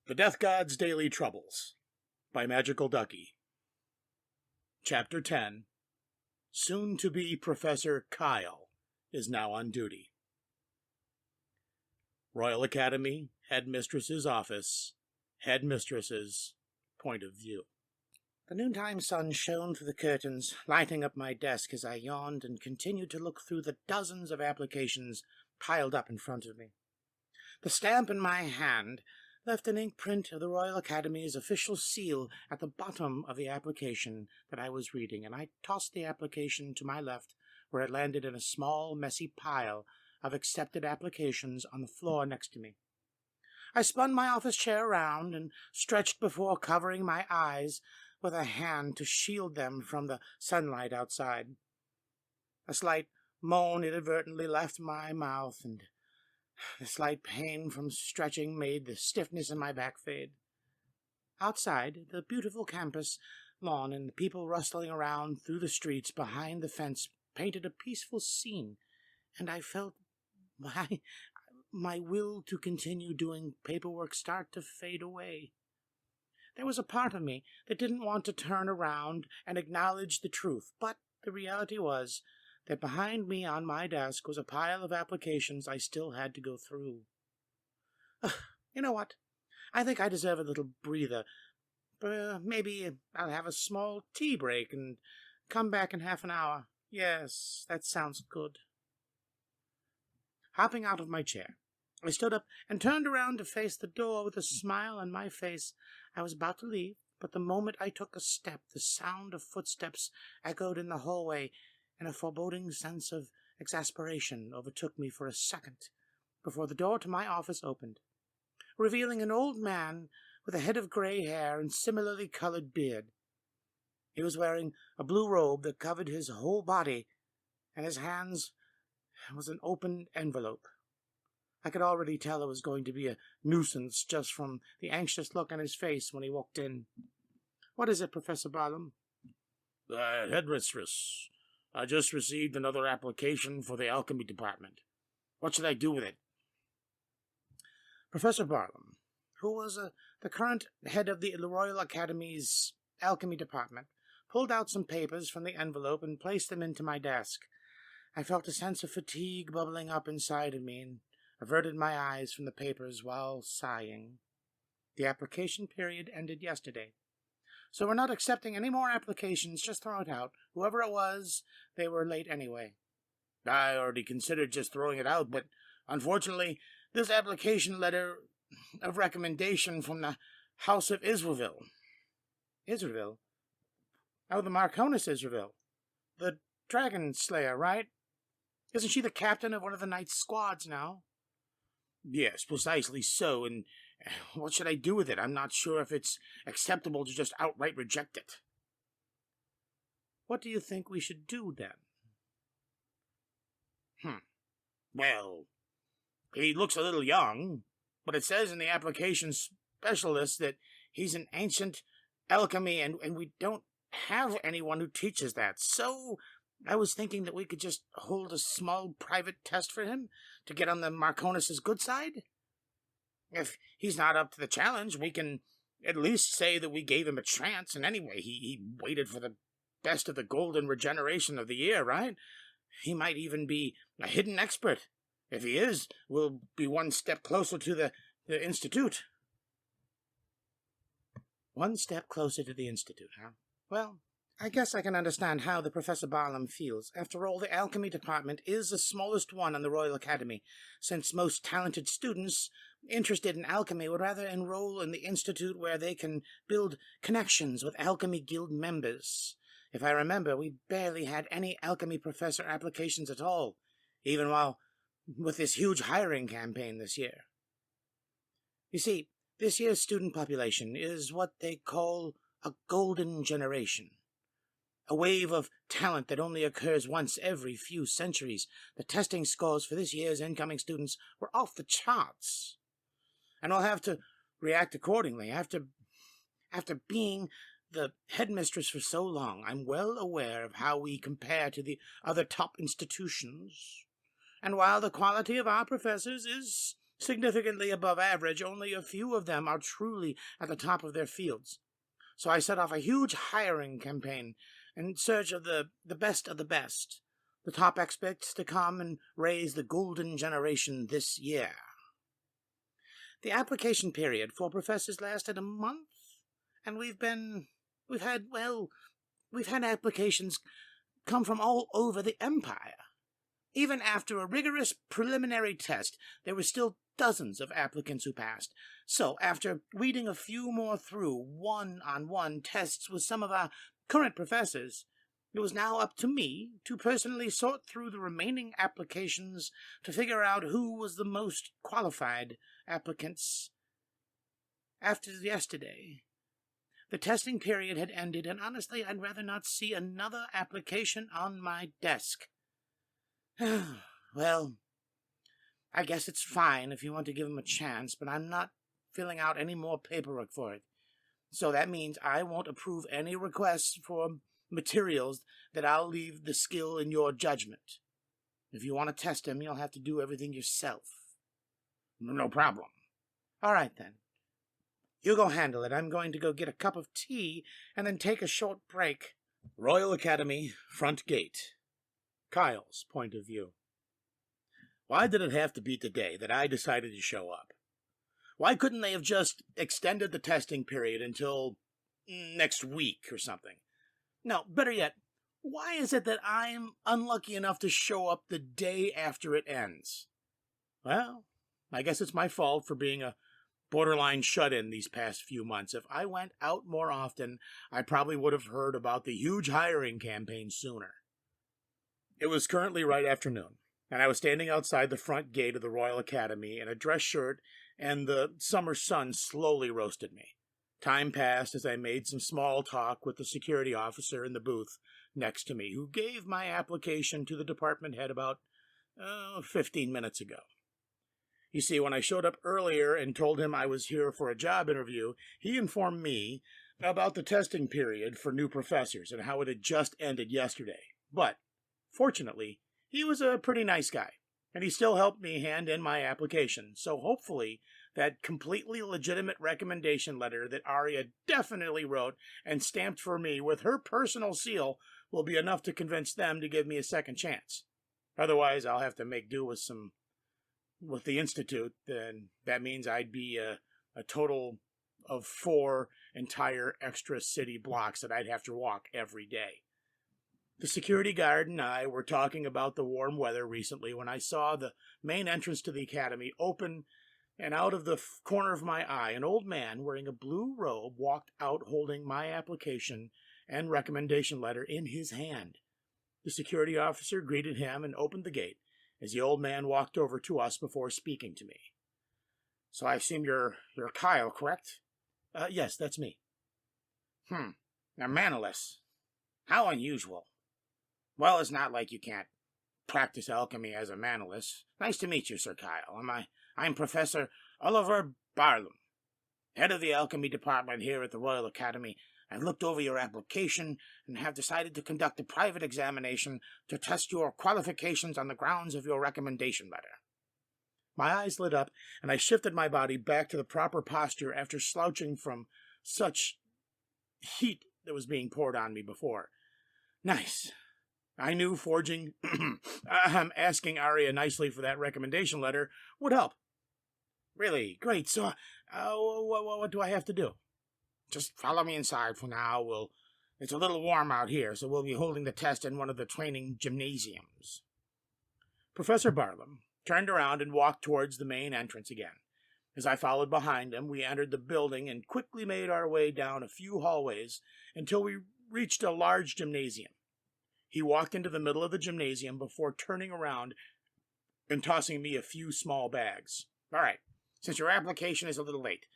The Death God's Daily Troubles by MagicalDucky. Chapter 10. Soon-to-be Professor Kyle is now on duty. Royal Academy, Headmistress's office, Headmistress's point of view. The noontime sun shone through the curtains, lighting up my desk as I yawned and continued to look through the dozens of applications piled up in front of me. The stamp in my hand left an ink print of the Royal Academy's official seal at the bottom of the application that I was reading, and I tossed the application to my left, where it landed in a small, messy pile of accepted applications on the floor next to me. I spun my office chair around and stretched before covering my eyes with a hand to shield them from the sunlight outside. A slight moan inadvertently left my mouth, and the slight pain from stretching made the stiffness in my back fade. Outside, the beautiful campus lawn and the people rustling around through the streets behind the fence painted a peaceful scene, and I felt my will to continue doing paperwork start to fade away. There was a part of me that didn't want to turn around and acknowledge the truth, but the reality was that behind me on my desk was a pile of applications I still had to go through. You know what? I think I deserve a little breather. Maybe I'll have a small tea break and come back in half an hour. Yes, that sounds good. Hopping out of my chair, I stood up and turned around to face the door with a smile on my face. I was about to leave, but the moment I took a step, the sound of footsteps echoed in the hallway, and a foreboding sense of exasperation overtook me for a second before the door to my office opened, revealing an old man with a head of gray hair and similarly colored beard. He was wearing a blue robe that covered his whole body, and his hands was an open envelope. I could already tell it was going to be a nuisance just from the anxious look on his face when he walked in. "What is it, Professor Barnum?" Headmistress, I just received another application for the alchemy department. What should I do with it? Professor Barnum, who was the current head of the Royal Academy's alchemy department, pulled out some papers from the envelope and placed them into my desk. I felt a sense of fatigue bubbling up inside of me and averted my eyes from the papers while sighing. The application period ended yesterday, so we're not accepting any more applications. Just throw it out. Whoever it was, they were late anyway. I already considered just throwing it out, but unfortunately, this application letter of recommendation from the House of Israel. Israel? Oh, the Marconis Israel. The Dragon Slayer, right? Isn't she the captain of one of the Knight's squads now? Yes, precisely so, and what should I do with it? I'm not sure if it's acceptable to just outright reject it. What do you think we should do, then? Well, he looks a little young, but it says in the application specialist that he's an ancient alchemy, and we don't have anyone who teaches that, so I was thinking that we could just hold a small private test for him to get on the Marconis' good side. If he's not up to the challenge, we can at least say that we gave him a chance, and anyway, he waited for the best of the golden regeneration of the year, right? He might even be a hidden expert. If he is, we'll be one step closer to the Institute. One step closer to the Institute, huh? Well, I guess I can understand how the Professor Barnum feels. After all, the alchemy department is the smallest one on the Royal Academy, since most talented students interested in alchemy would rather enroll in the institute where they can build connections with alchemy guild members. If I remember, we barely had any alchemy professor applications at all, even with this huge hiring campaign this year. You see, this year's student population is what they call a golden generation. A wave of talent that only occurs once every few centuries. The testing scores for this year's incoming students were off the charts. And I'll have to react accordingly. After being the headmistress for so long, I'm well aware of how we compare to the other top institutions. And while the quality of our professors is significantly above average. Only a few of them are truly at the top of their fields. So I set off a huge hiring campaign in search of the best of the best, the top experts to come and raise the golden generation this year. The application period for professors lasted a month, and we've had applications come from all over the empire. Even after a rigorous preliminary test, there were still dozens of applicants who passed. So, after weeding a few more through one-on-one tests with some of our current professors, it was now up to me to personally sort through the remaining applications to figure out who was the most qualified applicants. After yesterday, the testing period had ended, and honestly, I'd rather not see another application on my desk. Well, I guess it's fine if you want to give him a chance, but I'm not filling out any more paperwork for it. So that means I won't approve any requests for materials that I'll leave the skill in your judgment. If you want to test him, you'll have to do everything yourself. No problem. All right, then. You go handle it. I'm going to go get a cup of tea and then take a short break. Royal Academy, front gate. Kyle's point of view. Why did it have to be today that I decided to show up? Why couldn't they have just extended the testing period until next week or something? No, better yet, why is it that I'm unlucky enough to show up the day after it ends? Well, I guess it's my fault for being a borderline shut-in these past few months. If I went out more often, I probably would have heard about the huge hiring campaign sooner. It was currently right afternoon, and I was standing outside the front gate of the Royal Academy in a dress shirt, and the summer sun slowly roasted me. Time passed as I made some small talk with the security officer in the booth next to me, who gave my application to the department head about 15 minutes ago. You see, when I showed up earlier and told him I was here for a job interview, he informed me about the testing period for new professors and how it had just ended yesterday. But fortunately, he was a pretty nice guy, and he still helped me hand in my application, so hopefully that completely legitimate recommendation letter that Aria definitely wrote and stamped for me with her personal seal will be enough to convince them to give me a second chance. Otherwise, I'll have to make do with the Institute, then that means I'd be a total of 4 entire extra city blocks that I'd have to walk every day. The security guard and I were talking about the warm weather recently when I saw the main entrance to the academy open, and out of the corner of my eye, an old man wearing a blue robe walked out holding my application and recommendation letter in his hand. The security officer greeted him and opened the gate as the old man walked over to us before speaking to me. So I assume you're Kyle, correct? Yes, that's me. A manaless. How unusual. Well, it's not like you can't practice alchemy as a manaless. Nice to meet you, Sir Kyle. I'm Professor Oliver Barlam, head of the alchemy department here at the Royal Academy. I've looked over your application and have decided to conduct a private examination to test your qualifications on the grounds of your recommendation letter. My eyes lit up, and I shifted my body back to the proper posture after slouching from such heat that was being poured on me before. Nice. I knew forging, asking Aria nicely for that recommendation letter would help. Really? Great. So, what do I have to do? Just follow me inside for now. It's a little warm out here, so we'll be holding the test in one of the training gymnasiums. Professor Barlam turned around and walked towards the main entrance again. As I followed behind him, we entered the building and quickly made our way down a few hallways until we reached a large gymnasium. He walked into the middle of the gymnasium before turning around and tossing me a few small bags. All right, since your application is a little late,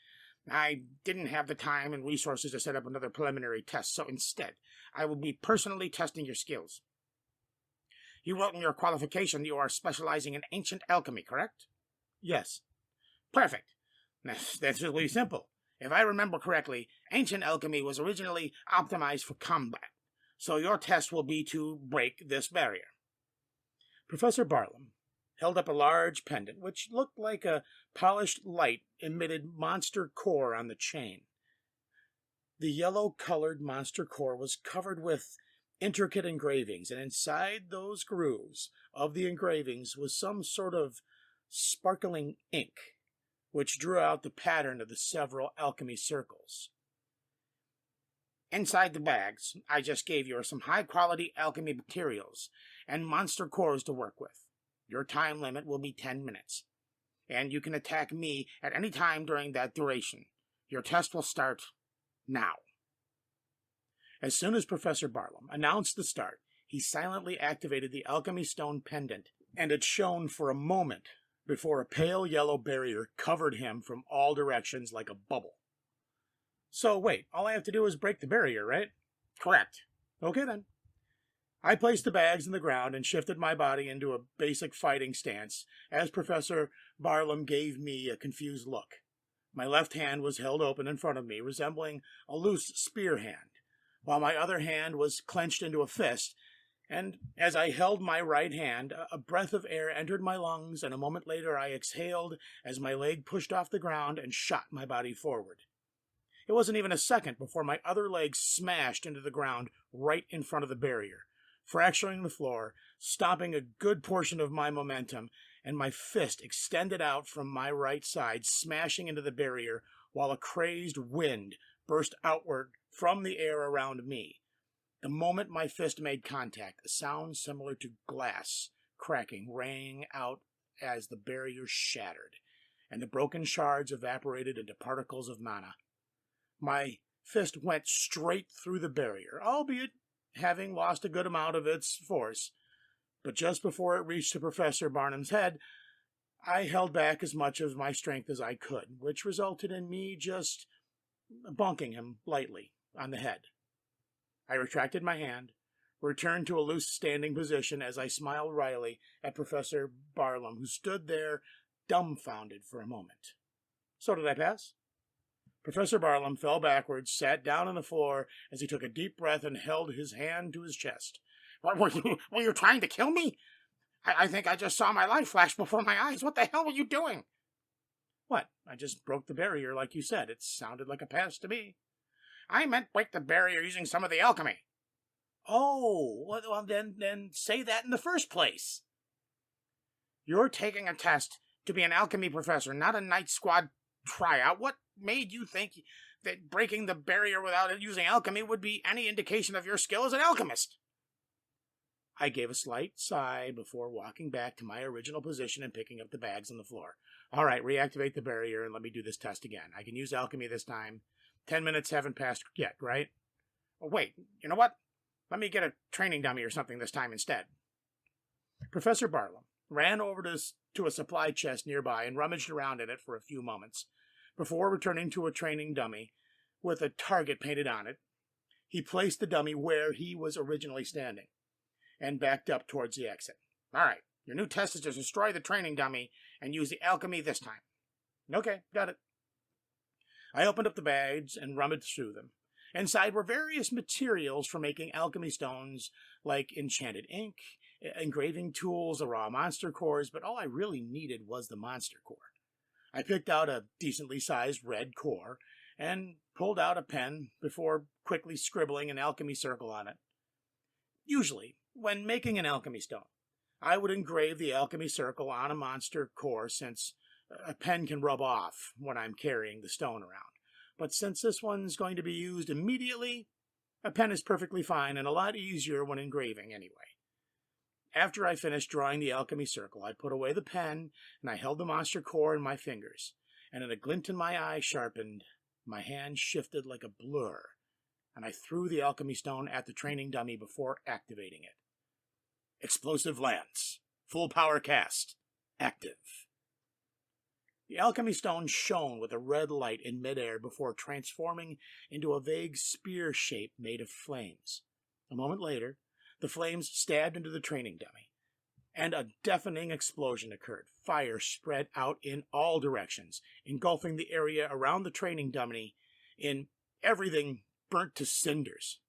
I didn't have the time and resources to set up another preliminary test, so instead, I will be personally testing your skills. You wrote in your qualification you are specializing in ancient alchemy, correct? Yes. Perfect. That's really simple. If I remember correctly, ancient alchemy was originally optimized for combat, so your test will be to break this barrier. Professor Barlam held up a large pendant, which looked like a polished light emitted monster core on the chain. The yellow-colored monster core was covered with intricate engravings, and inside those grooves of the engravings was some sort of sparkling ink, which drew out the pattern of the several alchemy circles. Inside the bags I just gave you are some high-quality alchemy materials and monster cores to work with. Your time limit will be 10 minutes, and you can attack me at any time during that duration. Your test will start now. As soon as Professor Barlam announced the start, he silently activated the alchemy stone pendant, and it shone for a moment before a pale yellow barrier covered him from all directions like a bubble. So wait, all I have to do is break the barrier, right? Correct. Okay then. I placed the bags in the ground and shifted my body into a basic fighting stance as Professor Barlam gave me a confused look. My left hand was held open in front of me, resembling a loose spear hand, while my other hand was clenched into a fist, and as I held my right hand, a breath of air entered my lungs, and a moment later I exhaled as my leg pushed off the ground and shot my body forward. It wasn't even a second before my other leg smashed into the ground right in front of the barrier, fracturing the floor, stopping a good portion of my momentum, and my fist extended out from my right side, smashing into the barrier, while a crazed wind burst outward from the air around me. The moment my fist made contact, a sound similar to glass cracking rang out as the barrier shattered, and the broken shards evaporated into particles of mana. My fist went straight through the barrier, albeit having lost a good amount of its force, but just before it reached to Professor Barnum's head, I held back as much of my strength as I could, which resulted in me just bonking him lightly on the head. I retracted my hand, returned to a loose standing position as I smiled wryly at Professor Barlam, who stood there dumbfounded for a moment. So did I pass? Professor Barlam fell backwards, sat down on the floor as he took a deep breath and held his hand to his chest. Were you trying to kill me? I think I just saw my life flash before my eyes. What the hell were you doing? What? I just broke the barrier like you said. It sounded like a pass to me. I meant break the barrier using some of the alchemy. Oh, well then say that in the first place. You're taking a test to be an alchemy professor, not a night squad tryout. What made you think that breaking the barrier without using alchemy would be any indication of your skill as an alchemist? I gave a slight sigh before walking back to my original position and picking up the bags on the floor. All right, reactivate the barrier and let me do this test again. I can use alchemy this time. 10 minutes haven't passed yet, right? Oh, wait, you know what? Let me get a training dummy or something this time instead. Professor Barlam ran over to a supply chest nearby and rummaged around in it for a few moments before returning to a training dummy with a target painted on it. He placed the dummy where he was originally standing and backed up towards the exit. All right, your new test is to destroy the training dummy and use the alchemy this time. Okay, got it. I opened up the bags and rummaged through them. Inside were various materials for making alchemy stones, like enchanted ink, engraving tools, the raw monster cores, but all I really needed was the monster core. I picked out a decently sized red core and pulled out a pen before quickly scribbling an alchemy circle on it. Usually, when making an alchemy stone, I would engrave the alchemy circle on a monster core since a pen can rub off when I'm carrying the stone around. But since this one's going to be used immediately, a pen is perfectly fine and a lot easier when engraving anyway. After I finished drawing the alchemy circle, I put away the pen and I held the monster core in my fingers, and in a glint in my eye sharpened, my hand shifted like a blur, and I threw the alchemy stone at the training dummy before activating it. Explosive lance. Full power cast. Active. The alchemy stone shone with a red light in midair before transforming into a vague spear shape made of flames. A moment later, the flames stabbed into the training dummy, and a deafening explosion occurred. Fire spread out in all directions, engulfing the area around the training dummy in everything burnt to cinders.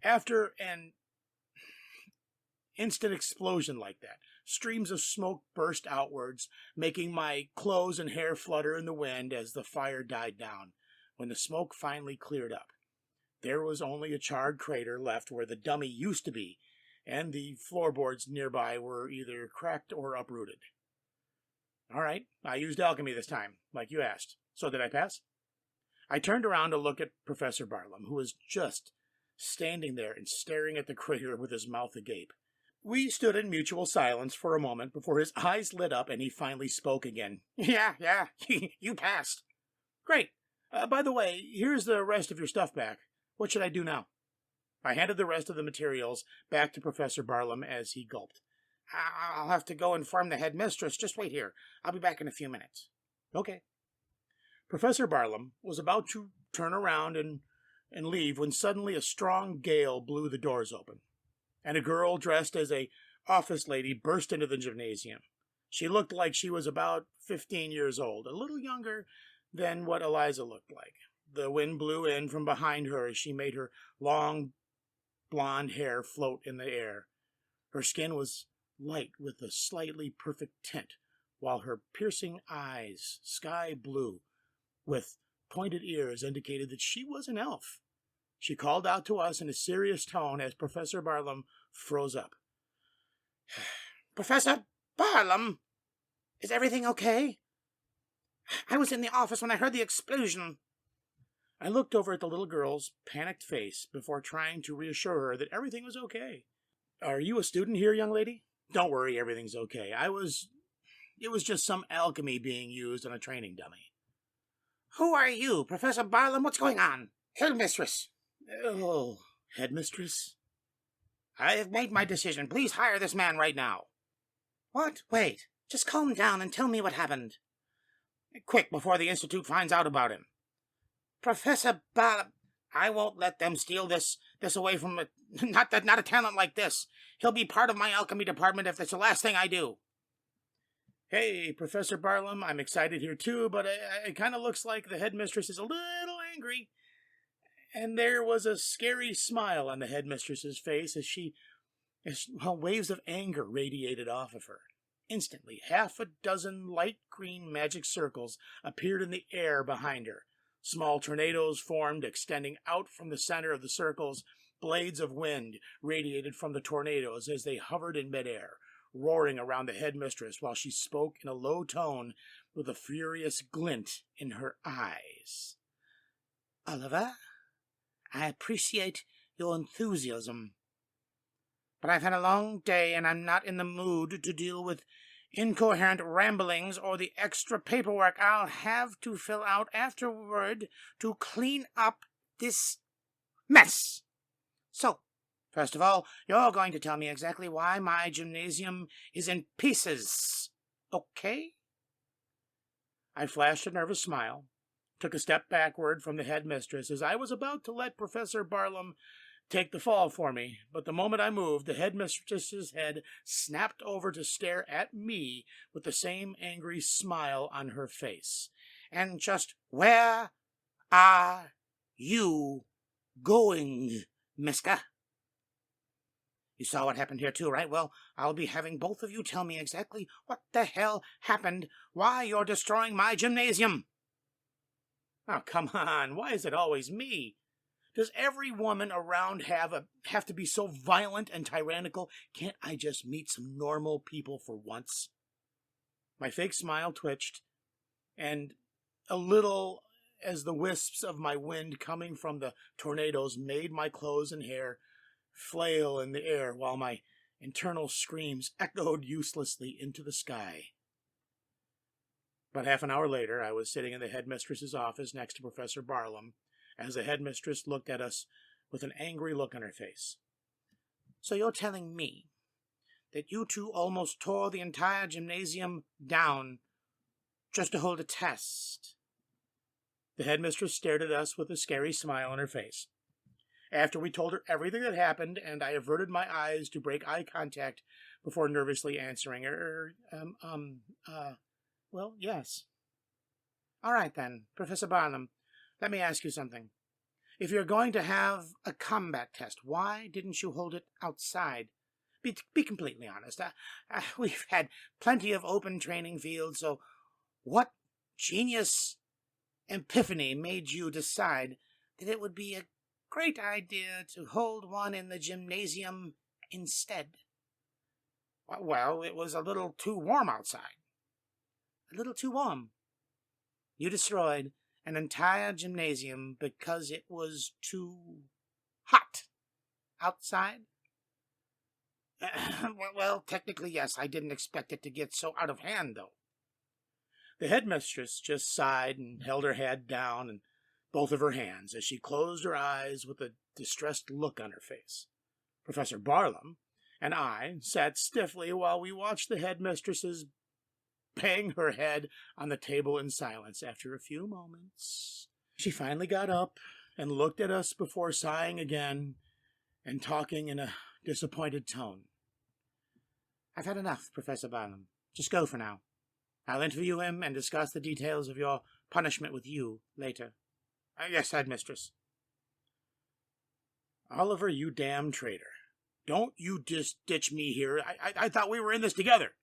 After an instant explosion like that, streams of smoke burst outwards, making my clothes and hair flutter in the wind as the fire died down. When the smoke finally cleared up, there was only a charred crater left where the dummy used to be, and the floorboards nearby were either cracked or uprooted. All right, I used alchemy this time, like you asked. So did I pass? I turned around to look at Professor Barnum, who was just standing there and staring at the crater with his mouth agape. We stood in mutual silence for a moment before his eyes lit up and he finally spoke again. Yeah, you passed. Great. By the way, here's the rest of your stuff back. What should I do now? I handed the rest of the materials back to Professor Barnum as he gulped. I'll have to go inform the headmistress. Just wait here. I'll be back in a few minutes. Okay. Professor Barnum was about to turn around and leave when suddenly a strong gale blew the doors open, and a girl dressed as a office lady burst into the gymnasium. She looked like she was about 15 years old, a little younger than what Eliza looked like. The wind blew in from behind her as she made her long blonde hair float in the air. Her skin was light with a slightly perfect tint, while her piercing eyes, sky blue, with pointed ears, indicated that she was an elf. She called out to us in a serious tone as Professor Barnum froze up. Professor Barnum, is everything okay? I was in the office when I heard the explosion. I looked over at the little girl's panicked face before trying to reassure her that everything was okay. Are you a student here, young lady? Don't worry, everything's okay. It was just some alchemy being used on a training dummy. Who are you, Professor Barnum? What's going on? Headmistress. Oh, headmistress? I have made my decision. Please hire this man right now. What? Wait. Just calm down and tell me what happened. Quick, before the Institute finds out about him. Professor Barnum, I won't let them steal this away from a, not a talent like this. He'll be part of my alchemy department if that's the last thing I do. Hey, Professor Barnum, I'm excited here too, but it kind of looks like the headmistress is a little angry. And there was a scary smile on the headmistress's face as waves of anger radiated off of her. Instantly, half a dozen light green magic circles appeared in the air behind her. Small tornadoes formed, extending out from the center of the circles. Blades of wind radiated from the tornadoes as they hovered in midair, roaring around the headmistress while she spoke in a low tone with a furious glint in her eyes. Oliver, I appreciate your enthusiasm, but I've had a long day and I'm not in the mood to deal with incoherent ramblings or the extra paperwork I'll have to fill out afterward to clean up this mess. So, first of all, you're going to tell me exactly why my gymnasium is in pieces, okay? I flashed a nervous smile, took a step backward from the headmistress as I was about to let Professor Barnum take the fall for me, but the moment I moved, the headmistress's head snapped over to stare at me with the same angry smile on her face. And just where are you going, mister? You saw what happened here too, right? Well, I'll be having both of you tell me exactly what the hell happened, why you're destroying my gymnasium. Oh, come on. Why is it always me? Does every woman around have to be so violent and tyrannical? Can't I just meet some normal people for once? My fake smile twitched, and a little as the wisps of my wind coming from the tornadoes made my clothes and hair flail in the air while my internal screams echoed uselessly into the sky. About half an hour later, I was sitting in the headmistress's office next to Professor Barnum, as the headmistress looked at us with an angry look on her face. So you're telling me that you two almost tore the entire gymnasium down just to hold a test? The headmistress stared at us with a scary smile on her face. After we told her everything that happened, and I averted my eyes to break eye contact before nervously answering well, yes. All right then, Professor Barnum. Let me ask you something. If you're going to have a combat test, why didn't you hold it outside? be completely honest. We've had plenty of open training fields, so what genius epiphany made you decide that it would be a great idea to hold one in the gymnasium instead? Well, it was a little too warm outside. A little too warm. You destroyed an entire gymnasium because it was too hot outside? Well, technically, yes. I didn't expect it to get so out of hand, though. The headmistress just sighed and held her head down in both of her hands as she closed her eyes with a distressed look on her face. Professor Barlam and I sat stiffly while we watched the headmistress bang her head on the table in silence. After a few moments, she finally got up and looked at us before sighing again and talking in a disappointed tone. I've had enough, Professor Barlam. Just go for now. I'll interview him and discuss the details of your punishment with you later. Yes, headmistress. Oliver, you damn traitor. Don't you just ditch me here. I thought we were in this together.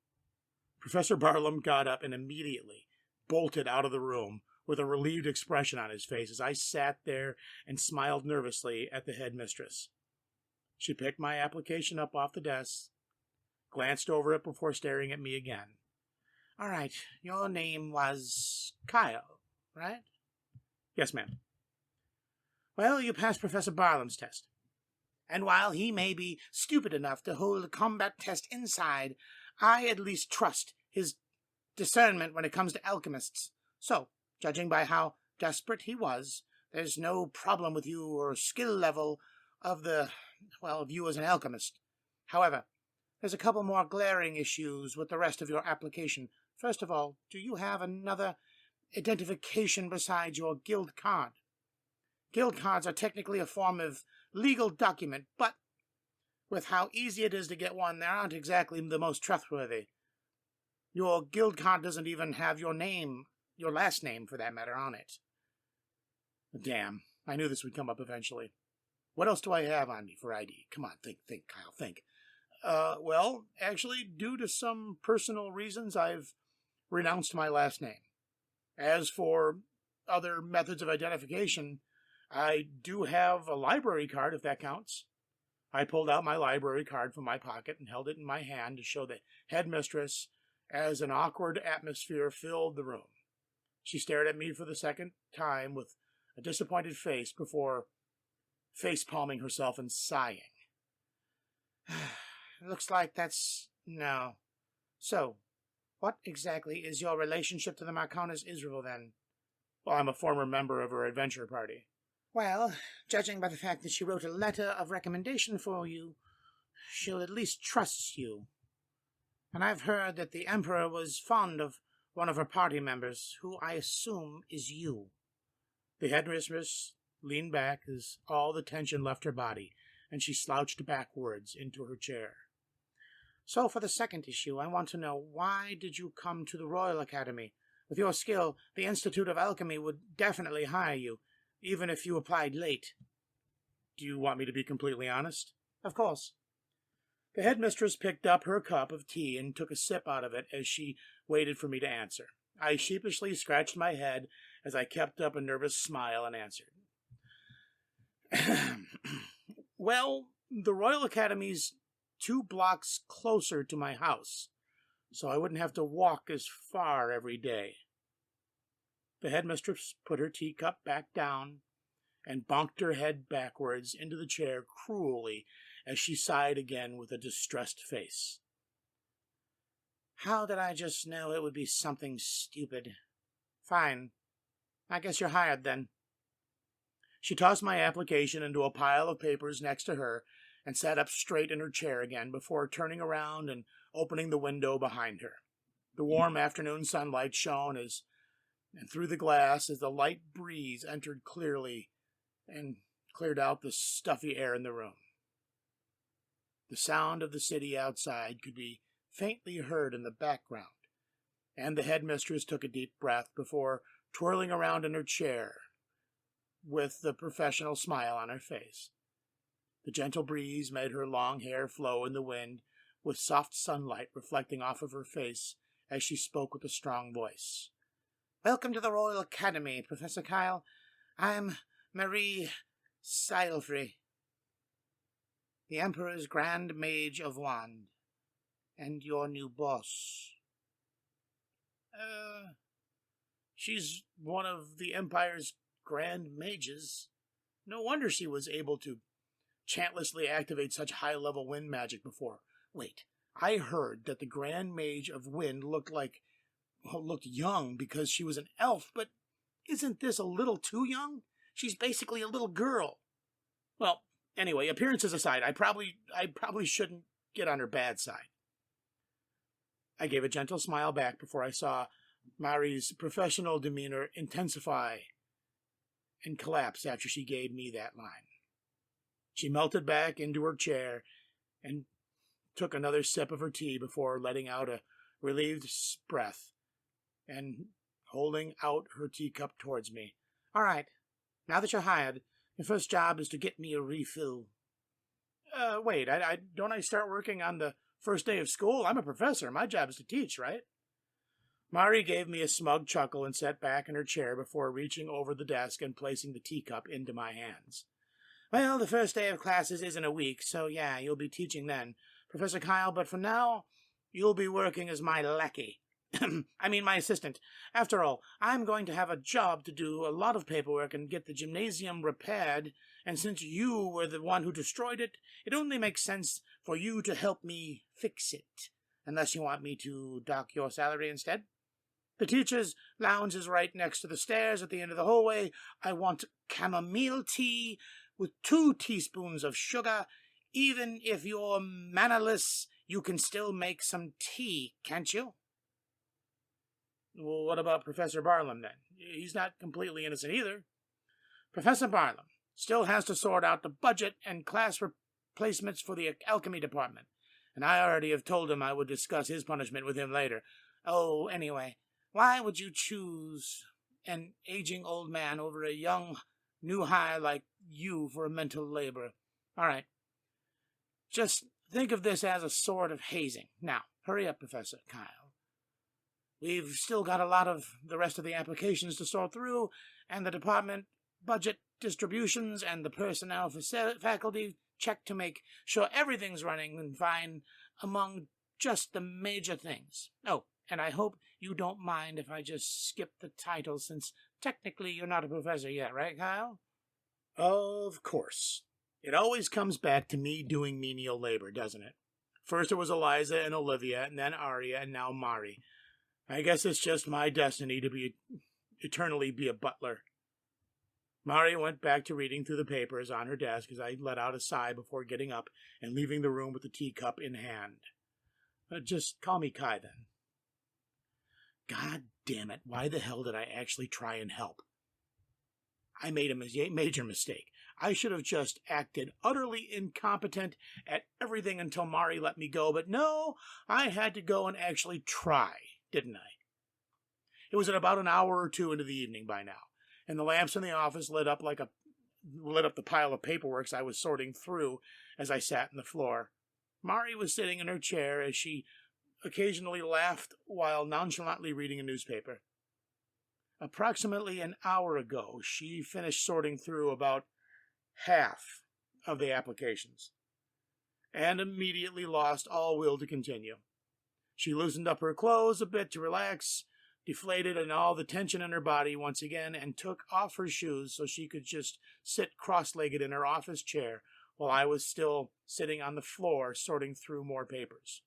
Professor Barlam got up and immediately bolted out of the room with a relieved expression on his face as I sat there and smiled nervously at the headmistress. She picked my application up off the desk, glanced over it before staring at me again. All right, your name was Kyle, right? Yes, ma'am. Well, you passed Professor Barlam's test. And while he may be stupid enough to hold a combat test inside, I at least trust his discernment when it comes to alchemists. So, judging by how desperate he was, there's no problem with you or skill level of you as an alchemist. However, there's a couple more glaring issues with the rest of your application. First of all, do you have another identification besides your guild card? Guild cards are technically a form of legal document, but with how easy it is to get one, they aren't exactly the most trustworthy. Your guild card doesn't even have your name, your last name for that matter, on it. Damn, I knew this would come up eventually. What else do I have on me for ID? Come on, think, Kyle, think. Well, actually, due to some personal reasons, I've renounced my last name. As for other methods of identification, I do have a library card, if that counts. I pulled out my library card from my pocket and held it in my hand to show the headmistress as an awkward atmosphere filled the room. She stared at me for the second time with a disappointed face before face-palming herself and sighing. Looks like that's no. So, what exactly is your relationship to the Marconis Israel, then? Well, I'm a former member of her adventure party. Well, judging by the fact that she wrote a letter of recommendation for you, she'll at least trust you. And I've heard that the Emperor was fond of one of her party members, who I assume is you. The headmistress leaned back as all the tension left her body, and she slouched backwards into her chair. So for the second issue, I want to know, why did you come to the Royal Academy? With your skill, the Institute of Alchemy would definitely hire you, even if you applied late. Do you want me to be completely honest? Of course. The headmistress picked up her cup of tea and took a sip out of it as she waited for me to answer. I sheepishly scratched my head as I kept up a nervous smile and answered. Well, the Royal Academy's 2 blocks closer to my house, so I wouldn't have to walk as far every day. The headmistress put her teacup back down and bonked her head backwards into the chair cruelly as she sighed again with a distressed face. How did I just know it would be something stupid? Fine. I guess you're hired then. She tossed my application into a pile of papers next to her and sat up straight in her chair again before turning around and opening the window behind her. The warm afternoon sunlight shone through the glass as the light breeze entered clearly and cleared out the stuffy air in the room. The sound of the city outside could be faintly heard in the background, and the headmistress took a deep breath before twirling around in her chair with the professional smile on her face. The gentle breeze made her long hair flow in the wind with soft sunlight reflecting off of her face as she spoke with a strong voice. Welcome to the Royal Academy, Professor Kyle. I'm Marie Silfrey, the Emperor's Grand Mage of Wand, and your new boss. She's one of the Empire's Grand Mages. No wonder she was able to chantlessly activate such high-level wind magic before. Wait, I heard that the Grand Mage of Wind looked young because she was an elf, but isn't this a little too young? She's basically a little girl. Well, anyway, appearances aside, I probably shouldn't get on her bad side. I gave a gentle smile back before I saw Mari's professional demeanor intensify and collapse after she gave me that line. She melted back into her chair and took another sip of her tea before letting out a relieved breath and holding out her teacup towards me. All right, now that you're hired, your first job is to get me a refill. Wait, don't I start working on the first day of school? I'm a professor. My job is to teach, right? Mari gave me a smug chuckle and sat back in her chair before reaching over the desk and placing the teacup into my hands. Well, the first day of classes is in a week, so yeah, you'll be teaching then, Professor Kyle, but for now, you'll be working as my lackey. I mean, my assistant. After all, I'm going to have a job to do, a lot of paperwork, and get the gymnasium repaired, and since you were the one who destroyed it, it only makes sense for you to help me fix it, unless you want me to dock your salary instead. The teacher's lounge is right next to the stairs at the end of the hallway. I want chamomile tea with 2 teaspoons of sugar. Even if you're mannerless, you can still make some tea, can't you? Well, what about Professor Barlam, then? He's not completely innocent either. Professor Barlam still has to sort out the budget and class replacements for the alchemy department, and I already have told him I would discuss his punishment with him later. Oh, anyway, why would you choose an aging old man over a young new hire like you for a mental labor? All right. Just think of this as a sort of hazing. Now, hurry up, Professor Kyle. We've still got a lot of the rest of the applications to sort through, and the department budget distributions and the personnel for faculty check to make sure everything's running fine among just the major things. Oh, and I hope you don't mind if I just skip the title, since technically you're not a professor yet, right, Kyle? Of course. It always comes back to me doing menial labor, doesn't it? First it was Eliza and Olivia, and then Arya, and now Mari. I guess it's just my destiny to eternally be a butler. Mari went back to reading through the papers on her desk as I let out a sigh before getting up and leaving the room with the teacup in hand. Just call me Kai, then. God damn it, why the hell did I actually try and help? I made a major mistake. I should have just acted utterly incompetent at everything until Mari let me go, but no, I had to go and actually try, didn't I? It was at about an hour or 2 into the evening by now, and the lamps in the office lit up the pile of paperwork I was sorting through as I sat on the floor. Mari was sitting in her chair as she occasionally laughed while nonchalantly reading a newspaper. Approximately an hour ago, she finished sorting through about half of the applications and immediately lost all will to continue. She loosened up her clothes a bit to relax, deflated in all the tension in her body once again, and took off her shoes so she could just sit cross-legged in her office chair while I was still sitting on the floor sorting through more papers.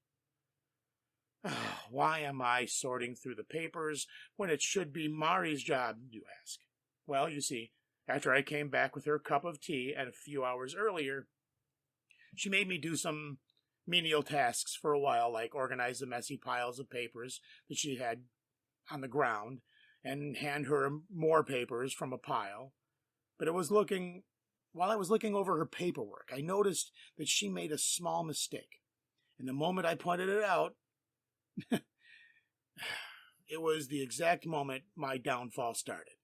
Why am I sorting through the papers when it should be Mari's job, you ask? Well, you see, after I came back with her cup of tea a few hours earlier, she made me do some menial tasks for a while, like organize the messy piles of papers that she had on the ground and hand her more papers from a pile. But while I was looking over her paperwork, I noticed that she made a small mistake. And the moment I pointed it out, it was the exact moment my downfall started.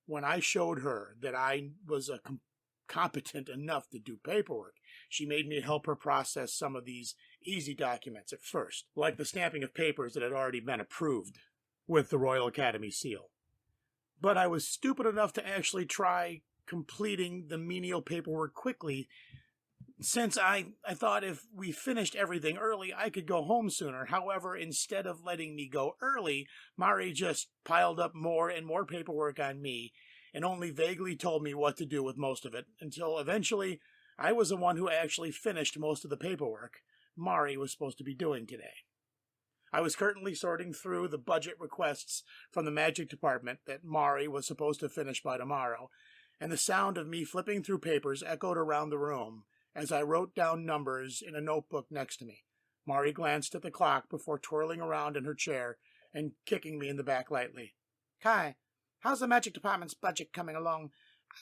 When I showed her that I was a competent enough to do paperwork, she made me help her process some of these easy documents at first, like the stamping of papers that had already been approved with the Royal Academy seal. But I was stupid enough to actually try completing the menial paperwork quickly, since I thought if we finished everything early, I could go home sooner. However, instead of letting me go early, Mari just piled up more and more paperwork on me and only vaguely told me what to do with most of it, until eventually I was the one who actually finished most of the paperwork Mari was supposed to be doing today. I was currently sorting through the budget requests from the magic department that Mari was supposed to finish by tomorrow, and the sound of me flipping through papers echoed around the room as I wrote down numbers in a notebook next to me. Mari glanced at the clock before twirling around in her chair and kicking me in the back lightly. Kai, how's the magic department's budget coming along?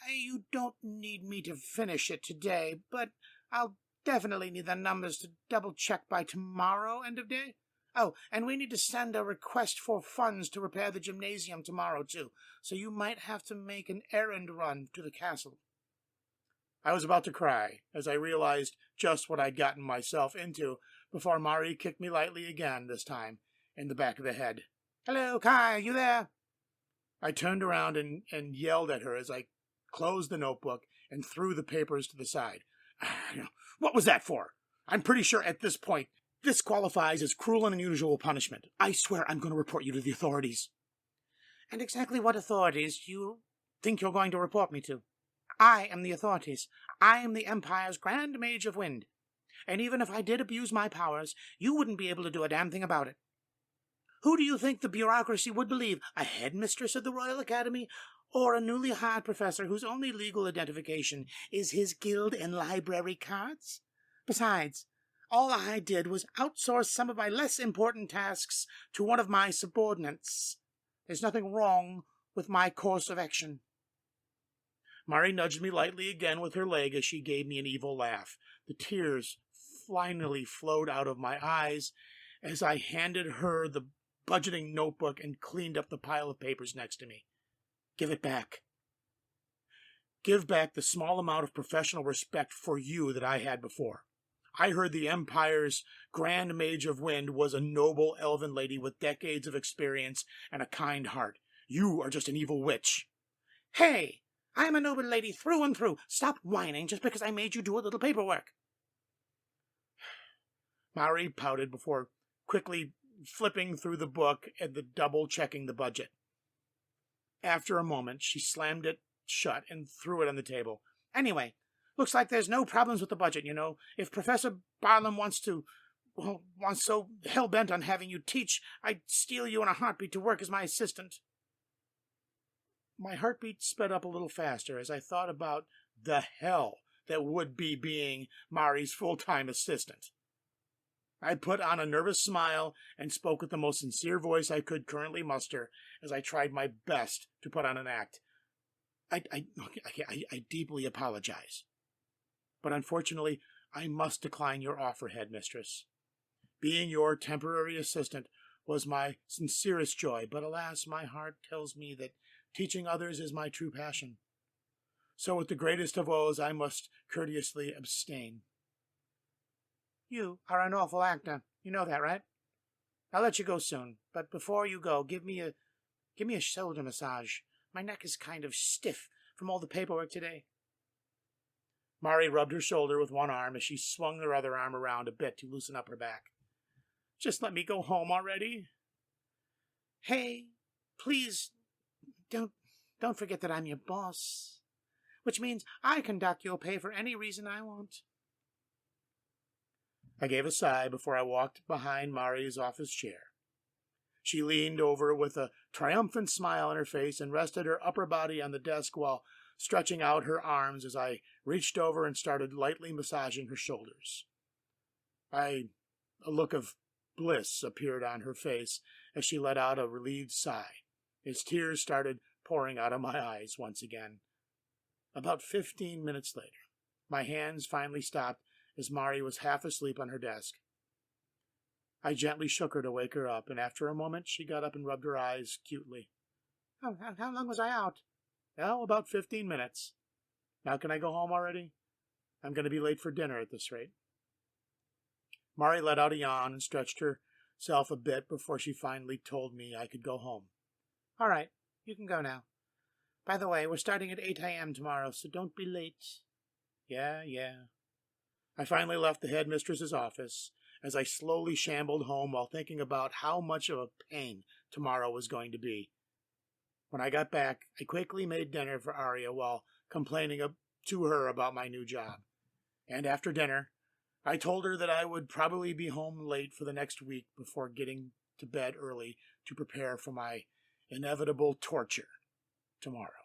You don't need me to finish it today, but I'll definitely need the numbers to double-check by tomorrow, end of day. Oh, and we need to send a request for funds to repair the gymnasium tomorrow, too, so you might have to make an errand run to the castle. I was about to cry as I realized just what I'd gotten myself into before Mari kicked me lightly again, this time in the back of the head. Hello, Kai, you there? I turned around and yelled at her as I closed the notebook and threw the papers to the side. What was that for? I'm pretty sure at this point this qualifies as cruel and unusual punishment. I swear I'm going to report you to the authorities. And exactly what authorities do you think you're going to report me to? I am the authorities. I am the Empire's Grand Mage of Wind. And even if I did abuse my powers, you wouldn't be able to do a damn thing about it. Who do you think the bureaucracy would believe? A headmistress of the Royal Academy? Or a newly hired professor whose only legal identification is his guild and library cards? Besides, all I did was outsource some of my less important tasks to one of my subordinates. There's nothing wrong with my course of action. Mari nudged me lightly again with her leg as she gave me an evil laugh. The tears finally flowed out of my eyes as I handed her the budgeting notebook and cleaned up the pile of papers next to me. Give it back. Give back the small amount of professional respect for you that I had before. I heard the Empire's Grand Mage of Wind was a noble elven lady with decades of experience and a kind heart. You are just an evil witch. Hey! I'm a noble lady through and through. Stop whining just because I made you do a little paperwork. Mari pouted before quickly flipping through the book and double-checking the budget. After a moment, she slammed it shut and threw it on the table. Anyway, looks like there's no problems with the budget, you know. If Professor Barlam wants so hell-bent on having you teach, I'd steal you in a heartbeat to work as my assistant. My heartbeat sped up a little faster as I thought about the hell that would be being Mari's full-time assistant. I put on a nervous smile and spoke with the most sincere voice I could currently muster as I tried my best to put on an act. I deeply apologize. But unfortunately, I must decline your offer, headmistress. Being your temporary assistant was my sincerest joy, but alas, my heart tells me that teaching others is my true passion. So with the greatest of woes, I must courteously abstain. You are an awful actor. You know that, right? I'll let you go soon, but before you go, give me a shoulder massage. My neck is kind of stiff from all the paperwork today. Mari rubbed her shoulder with one arm as she swung her other arm around a bit to loosen up her back. Just let me go home already. Hey, please, don't forget that I'm your boss, which means I can dock your pay for any reason I want. I gave a sigh before I walked behind Mari's office chair. She leaned over with a triumphant smile on her face and rested her upper body on the desk while stretching out her arms as I reached over and started lightly massaging her shoulders. A look of bliss appeared on her face as she let out a relieved sigh, as tears started pouring out of my eyes once again. About 15 minutes later, my hands finally stopped as Mari was half asleep on her desk. I gently shook her to wake her up, and after a moment she got up and rubbed her eyes cutely. How long was I out? Well, about 15 minutes. Now can I go home already? I'm going to be late for dinner at this rate. Mari let out a yawn and stretched herself a bit before she finally told me I could go home. All right, you can go now. By the way, we're starting at 8 a.m. tomorrow, so don't be late. Yeah. I finally left the headmistress's office as I slowly shambled home while thinking about how much of a pain tomorrow was going to be. When I got back, I quickly made dinner for Arya while complaining to her about my new job. And after dinner, I told her that I would probably be home late for the next week before getting to bed early to prepare for my inevitable torture tomorrow.